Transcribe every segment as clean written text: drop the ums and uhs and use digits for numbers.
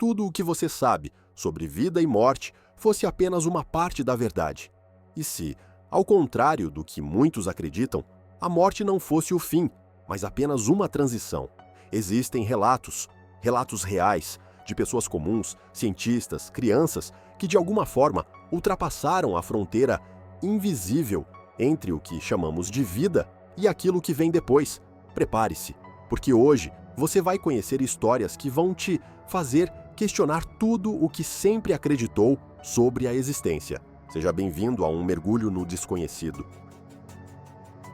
tudo o que você sabe sobre vida e morte fosse apenas uma parte da verdade? E se, ao contrário do que muitos acreditam, a morte não fosse o fim, mas apenas uma transição? Existem relatos reais, de pessoas comuns, cientistas, crianças, que de alguma forma ultrapassaram a fronteira invisível entre o que chamamos de vida e aquilo que vem depois. Prepare-se, porque hoje você vai conhecer histórias que vão te fazer questionar tudo o que sempre acreditou sobre a existência. Seja bem-vindo a um mergulho no desconhecido.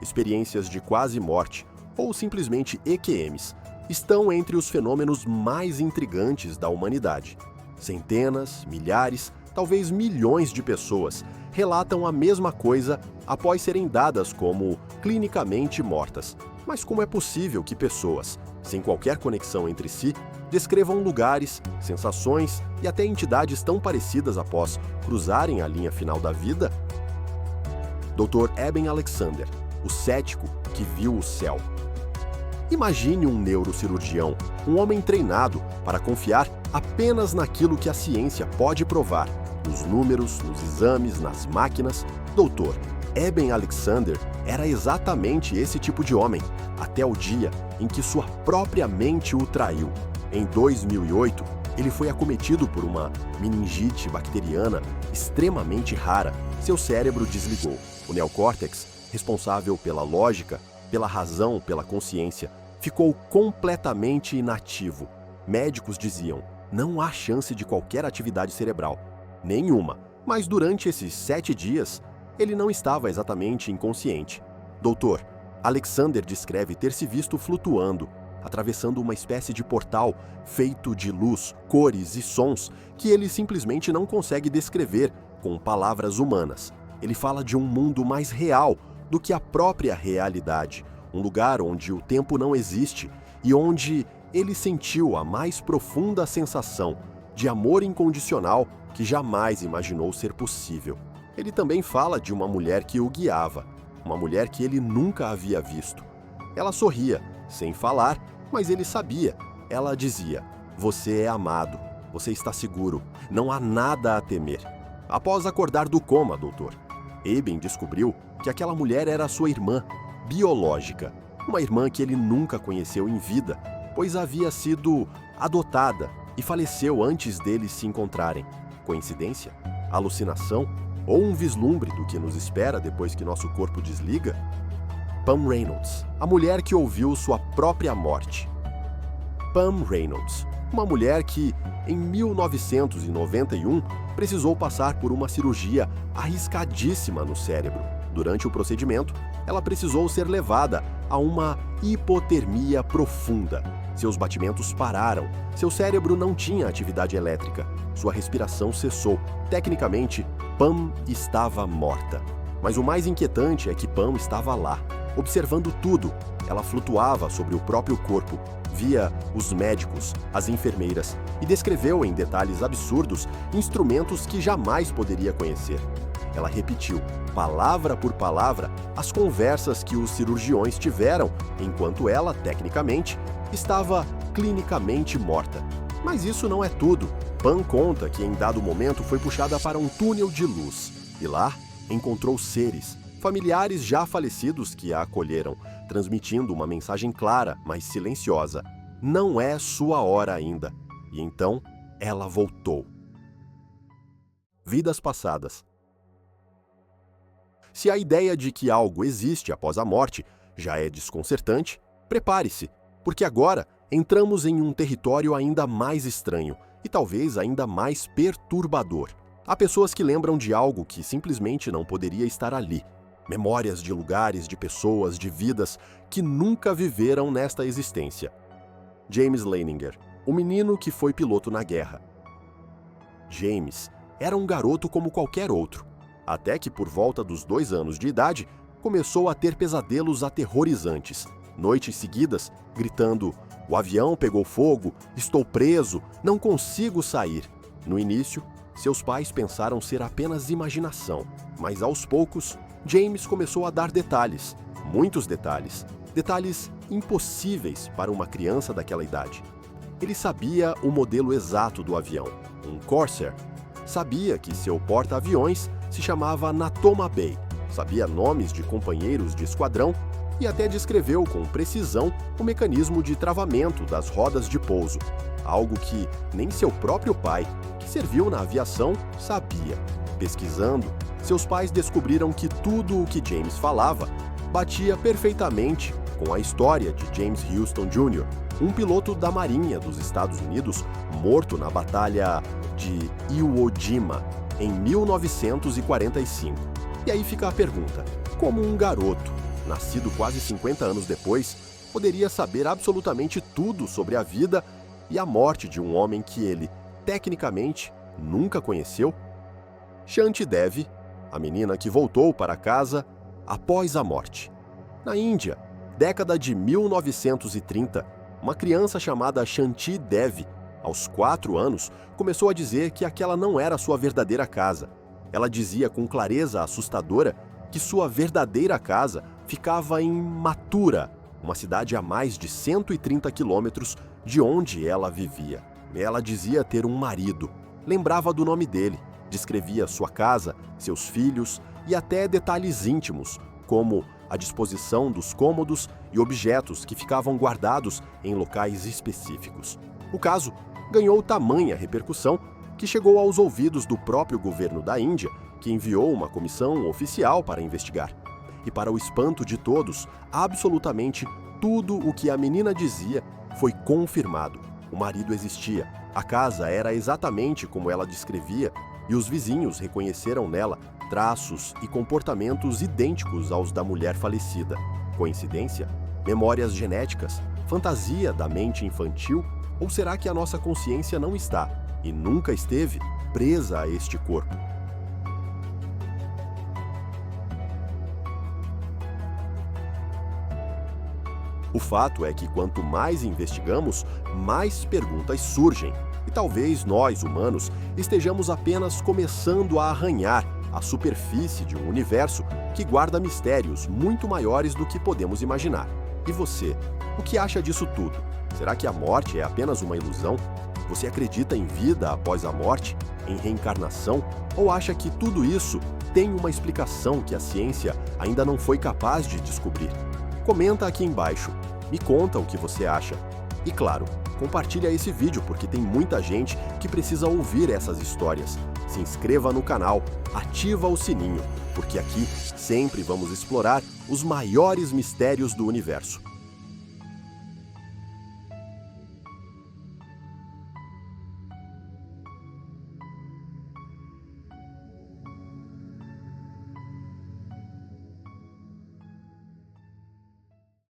Experiências de quase morte, ou simplesmente EQMs, estão entre os fenômenos mais intrigantes da humanidade. Centenas, milhares, talvez milhões de pessoas relatam a mesma coisa após serem dadas como clinicamente mortas. Mas como é possível que pessoas, sem qualquer conexão entre si, descrevam lugares, sensações e até entidades tão parecidas após cruzarem a linha final da vida? Dr. Eben Alexander, o cético que viu o céu. Imagine um neurocirurgião, um homem treinado para confiar apenas naquilo que a ciência pode provar, nos números, nos exames, nas máquinas. Dr. Eben Alexander era exatamente esse tipo de homem, até o dia em que sua própria mente o traiu. Em 2008, ele foi acometido por uma meningite bacteriana extremamente rara. Seu cérebro desligou. O neocórtex, responsável pela lógica, pela razão, pela consciência, ficou completamente inativo. Médicos diziam, não há chance de qualquer atividade cerebral. Nenhuma. Mas durante esses 7 dias, ele não estava exatamente inconsciente. Dr. Alexander descreve ter se visto flutuando, atravessando uma espécie de portal feito de luz, cores e sons que ele simplesmente não consegue descrever com palavras humanas. Ele fala de um mundo mais real do que a própria realidade, um lugar onde o tempo não existe e onde ele sentiu a mais profunda sensação de amor incondicional que jamais imaginou ser possível. Ele também fala de uma mulher que o guiava, uma mulher que ele nunca havia visto. Ela sorria, sem falar, mas ele sabia. Ela dizia, você é amado, você está seguro, não há nada a temer. Após acordar do coma, doutor, Eben descobriu que aquela mulher era sua irmã biológica, uma irmã que ele nunca conheceu em vida, pois havia sido adotada e faleceu antes deles se encontrarem. Coincidência? Alucinação? Ou um vislumbre do que nos espera depois que nosso corpo desliga? Pam Reynolds, a mulher que ouviu sua própria morte. Pam Reynolds, uma mulher que, em 1991, precisou passar por uma cirurgia arriscadíssima no cérebro. Durante o procedimento, ela precisou ser levada a uma hipotermia profunda. Seus batimentos pararam, seu cérebro não tinha atividade elétrica, sua respiração cessou. Tecnicamente, Pam estava morta. Mas o mais inquietante é que Pam estava lá, observando tudo. Ela flutuava sobre o próprio corpo, via os médicos, as enfermeiras e descreveu em detalhes absurdos instrumentos que jamais poderia conhecer. Ela repetiu, palavra por palavra, as conversas que os cirurgiões tiveram, enquanto ela, tecnicamente, estava clinicamente morta. Mas isso não é tudo. Pam conta que em dado momento foi puxada para um túnel de luz e lá encontrou seres, familiares já falecidos que a acolheram, transmitindo uma mensagem clara, mas silenciosa. Não é sua hora ainda. E então, ela voltou. Vidas passadas. Se a ideia de que algo existe após a morte já é desconcertante, prepare-se, porque agora entramos em um território ainda mais estranho e talvez ainda mais perturbador. Há pessoas que lembram de algo que simplesmente não poderia estar ali. Memórias de lugares, de pessoas, de vidas que nunca viveram nesta existência. James Leininger, o menino que foi piloto na guerra. James era um garoto como qualquer outro, até que por volta dos 2 anos de idade, começou a ter pesadelos aterrorizantes, noites seguidas, gritando, o avião pegou fogo, estou preso, não consigo sair. No início, seus pais pensaram ser apenas imaginação, mas aos poucos, James começou a dar detalhes, muitos detalhes, detalhes impossíveis para uma criança daquela idade. Ele sabia o modelo exato do avião, um Corsair. Sabia que seu porta-aviões se chamava Natoma Bay. Sabia nomes de companheiros de esquadrão e até descreveu com precisão o mecanismo de travamento das rodas de pouso, algo que nem seu próprio pai, que serviu na aviação, sabia. Pesquisando, seus pais descobriram que tudo o que James falava batia perfeitamente com a história de James Houston Jr., um piloto da Marinha dos Estados Unidos morto na Batalha de Iwo Jima em 1945. E aí fica a pergunta: como um garoto, nascido quase 50 anos depois, poderia saber absolutamente tudo sobre a vida e a morte de um homem que ele, tecnicamente, nunca conheceu? Shanti Devi, a menina que voltou para casa após a morte. Na Índia, década de 1930, uma criança chamada Shanti Devi, aos 4 anos, começou a dizer que aquela não era sua verdadeira casa. Ela dizia com clareza assustadora que sua verdadeira casa ficava em Mathura, uma cidade a mais de 130 quilômetros de onde ela vivia. Ela dizia ter um marido, lembrava do nome dele, descrevia sua casa, seus filhos e até detalhes íntimos, como a disposição dos cômodos e objetos que ficavam guardados em locais específicos. O caso ganhou tamanha repercussão que chegou aos ouvidos do próprio governo da Índia, que enviou uma comissão oficial para investigar. E para o espanto de todos, absolutamente tudo o que a menina dizia foi confirmado. O marido existia, a casa era exatamente como ela descrevia, e os vizinhos reconheceram nela traços e comportamentos idênticos aos da mulher falecida. Coincidência? Memórias genéticas? Fantasia da mente infantil? Ou será que a nossa consciência não está, e nunca esteve, presa a este corpo? O fato é que quanto mais investigamos, mais perguntas surgem. E talvez nós, humanos, estejamos apenas começando a arranhar a superfície de um universo que guarda mistérios muito maiores do que podemos imaginar. E você, o que acha disso tudo? Será que a morte é apenas uma ilusão? Você acredita em vida após a morte? Em reencarnação? Ou acha que tudo isso tem uma explicação que a ciência ainda não foi capaz de descobrir? Comenta aqui embaixo. Me conta o que você acha. E claro, compartilha esse vídeo porque tem muita gente que precisa ouvir essas histórias. Se inscreva no canal, ativa o sininho, porque aqui sempre vamos explorar os maiores mistérios do universo.